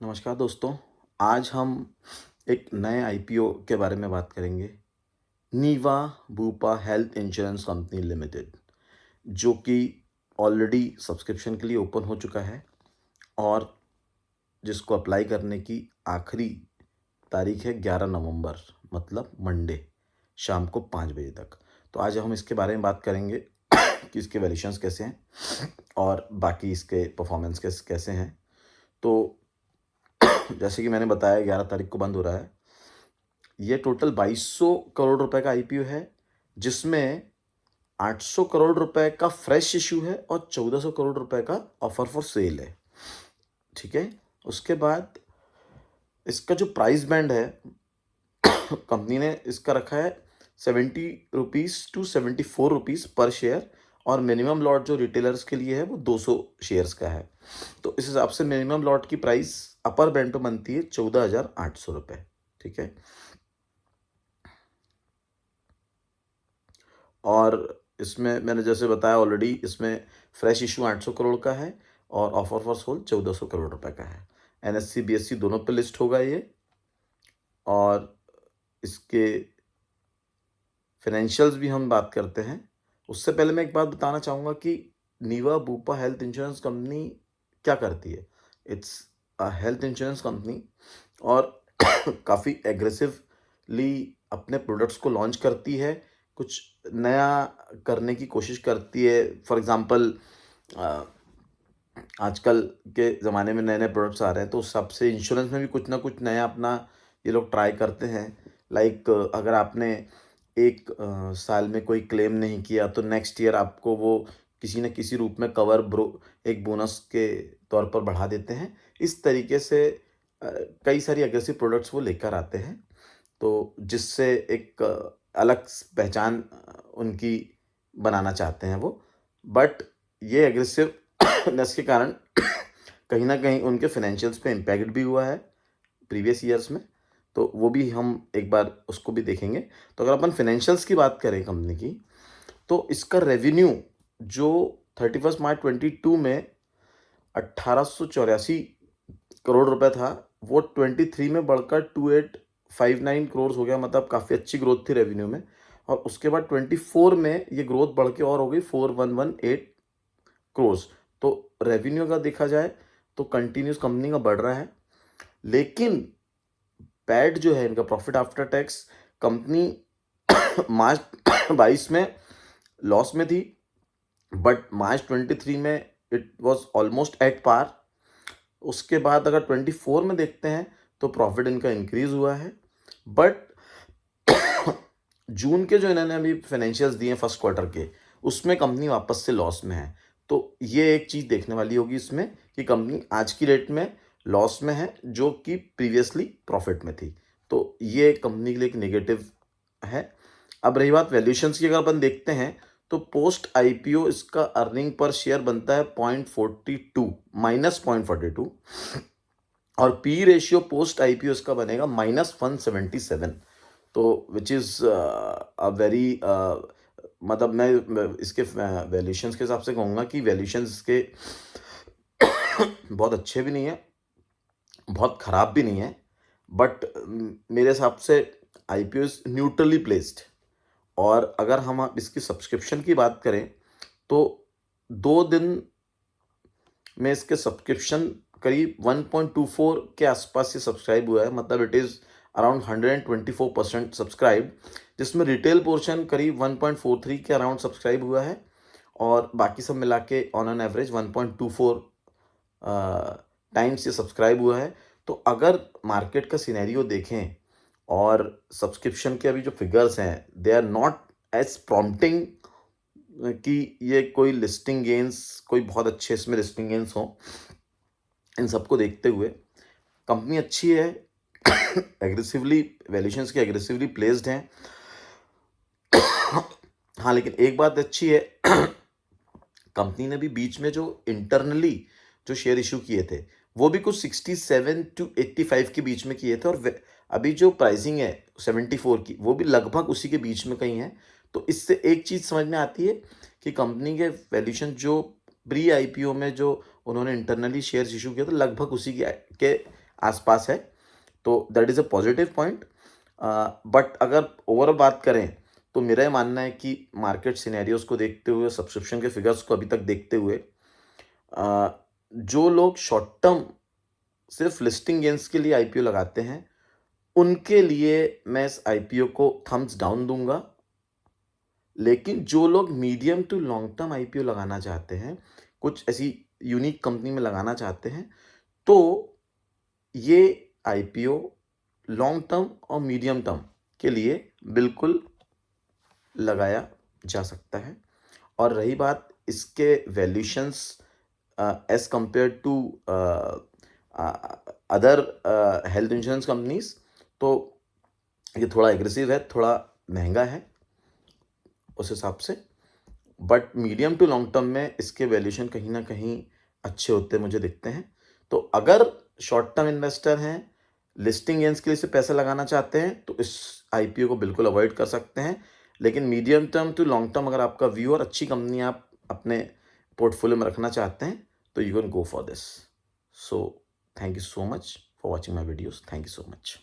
नमस्कार दोस्तों। आज हम एक नए आईपीओ के बारे में बात करेंगे। Niva Bupa health insurance company limited, जो कि ऑलरेडी सब्सक्रिप्शन के लिए ओपन हो चुका है और जिसको अप्लाई करने की आखिरी तारीख है 11 नवंबर, मतलब मंडे शाम को 5 बजे तक। तो आज हम इसके बारे में बात करेंगे कि इसके वैल्यूएशंस कैसे हैं और बाकी इसके परफॉर्मेंस कैसे हैं। तो जैसे कि मैंने बताया 11 तारीख को बंद हो रहा है। ये टोटल 2200 करोड़ रुपए का आईपीओ है, जिसमें 800 करोड़ रुपए का फ्रेश इशू है और 1400 करोड़ रुपए का ऑफर फॉर सेल है। ठीक है। उसके बाद इसका जो प्राइस बैंड है, कंपनी ने इसका रखा है 70 रुपीज़ टू 74 रुपीज़ पर शेयर, और मिनिमम लॉट जो रिटेलर्स के लिए है वो 200 शेयर्स का है। तो इस हिसाब से मिनिमम लॉट की प्राइस अपर बैंड पे बनती है 14,800 रुपये। ठीक है। और इसमें मैंने जैसे बताया ऑलरेडी, इसमें फ्रेश इशू 800 करोड़ का है और ऑफर फॉर सोल 1400 करोड़ रुपए का है। एनएससी बीएससी दोनों पे लिस्ट होगा ये। और इसके फाइनेंशियल्स भी हम बात करते हैं। उससे पहले मैं एक बात बताना चाहूँगा कि नीवा बूपा हेल्थ इंश्योरेंस कंपनी क्या करती है। It's a health insurance company, और काफ़ी एग्रेसिवली अपने प्रोडक्ट्स को लॉन्च करती है, कुछ नया करने की कोशिश करती है। फॉर एग्ज़ाम्पल, आजकल के ज़माने में नए-नए प्रोडक्ट्स आ रहे हैं, तो उस हिसाब से इंश्योरेंस में भी कुछ ना कुछ नया अपना ये लोग ट्राई करते हैं। लाइक, अगर आपने एक साल में कोई क्लेम नहीं किया तो नेक्स्ट ईयर आपको वो किसी न किसी रूप में कवर एक बोनस के तौर पर बढ़ा देते हैं। इस तरीके से कई सारी एग्रेसिव प्रोडक्ट्स वो लेकर आते हैं, तो जिससे एक अलग पहचान उनकी बनाना चाहते हैं वो। बट ये एग्रेसिवनेस के कारण कहीं न कहीं उनके फाइनेंशियल्स पे इम्पैक्ट भी हुआ है प्रीवियस ईयर्स में, तो वो भी हम एक बार उसको भी देखेंगे। तो अगर अपन फाइनेंशियल्स की बात करें कंपनी की, तो इसका रेवेन्यू जो 31 मार्च 22 में 1884 करोड़ रुपए था, वो 23 में बढ़कर 2859 करोड़ हो गया, मतलब काफ़ी अच्छी ग्रोथ थी रेवेन्यू में। और उसके बाद 24 में ये ग्रोथ बढ़ के और हो गई 4118 करोड़। तो रेवेन्यू का देखा जाए तो कंटिन्यूस कंपनी का बढ़ रहा है, लेकिन पैट जो है इनका, profit after tax, company March 22 में लॉस में थी, बट मार्च 23 में it was almost at par. उसके बाद अगर 24 में देखते हैं तो प्रॉफिट इनका इंक्रीज हुआ है, बट जून के जो इन्होंने अभी फाइनेंशियल्स दिए फर्स्ट क्वार्टर के, उसमें कंपनी वापस से लॉस में है। तो ये एक चीज़ देखने वाली होगी इसमें कि कंपनी आज की डेट में लॉस में है, जो कि प्रीवियसली प्रॉफिट में थी। तो ये कंपनी के लिए एक नेगेटिव है। अब रही बात वैल्यूएशंस की, अगर अपन देखते हैं तो पोस्ट आईपीओ इसका अर्निंग पर शेयर बनता है 0.42 -0.42, और पी रेशियो पोस्ट आईपीओ इसका बनेगा -177। तो विच इज़ अ वेरी, मतलब मैं इसके वैल्यूएशंस के हिसाब से कहूँगा कि वैल्यूएशंस के बहुत अच्छे भी नहीं है, बहुत ख़राब भी नहीं है, बट मेरे हिसाब से आईपीओ इज़ न्यूट्रली प्लेस्ड। और अगर हम इसकी सब्सक्रिप्शन की बात करें तो 2 दिन में इसके सब्सक्रिप्शन करीब 1.24 के आसपास ये सब्सक्राइब हुआ है, मतलब इट इज़ अराउंड 124% सब्सक्राइब, जिसमें रिटेल पोर्शन करीब 1.43 के अराउंड सब्सक्राइब हुआ है, और बाकी सब मिला के ऑन एन एवरेज 1.24 टाइम्स ये सब्सक्राइब हुआ है। तो अगर मार्केट का सिनेरियो देखें और सब्सक्रिप्शन के अभी जो फिगर्स हैं, they are not as prompting कि ये कोई लिस्टिंग गेन्स, कोई बहुत अच्छे इसमें लिस्टिंग गेन्स हों। इन सबको देखते हुए कंपनी अच्छी है, एग्रेसिवली वैल्यूएशंस के एग्रेसिवली प्लेस्ड हैं। हाँ, लेकिन एक बात अच्छी है, कंपनी ने भी बीच में जो इंटरनली जो शेयर इशू किए थे, वो भी कुछ 67 टू 85 के बीच में किए थे, और अभी जो प्राइसिंग है 74 की, वो भी लगभग उसी के बीच में कहीं है। तो इससे एक चीज़ समझ में आती है कि कंपनी के वैल्यूएशन जो प्री आईपीओ में जो उन्होंने इंटरनली शेयर्स इशू किए थे, लगभग उसी के आसपास है, तो that is a positive point. But अगर ओवरऑल बात करें तो मेरा ये मानना है कि मार्केट सिनेरियोज़ को देखते हुए, सब्सक्रिप्शन के फिगर्स को अभी तक देखते हुए, जो लोग शॉर्ट टर्म सिर्फ लिस्टिंग गेन्स के लिए आईपीओ लगाते हैं, उनके लिए मैं इस आईपीओ को थम्स डाउन दूंगा। लेकिन जो लोग medium to long term IPO लगाना चाहते हैं, कुछ ऐसी यूनिक कंपनी में लगाना चाहते हैं, तो ये आईपीओ लॉन्ग टर्म और मीडियम टर्म के लिए बिल्कुल लगाया जा सकता है। और रही बात इसके valuations as compared to other health insurance companies, तो ये थोड़ा एग्रेसिव है, थोड़ा महंगा है उस हिसाब से। But medium to long term में इसके वैल्यूशन कहीं ना कहीं अच्छे होते मुझे दिखते हैं। तो अगर शॉर्ट टर्म इन्वेस्टर हैं, लिस्टिंग गेन्स के लिए से पैसा लगाना चाहते हैं, तो इस आईपीओ को बिल्कुल अवॉइड कर सकते हैं। लेकिन medium term to long term अगर आपका व्यू और अच्छी कंपनी आप अपने पोर्टफोलियो में रखना चाहते हैं, तो you can go for this. So thank you so much for watching my videos. Thank you so much.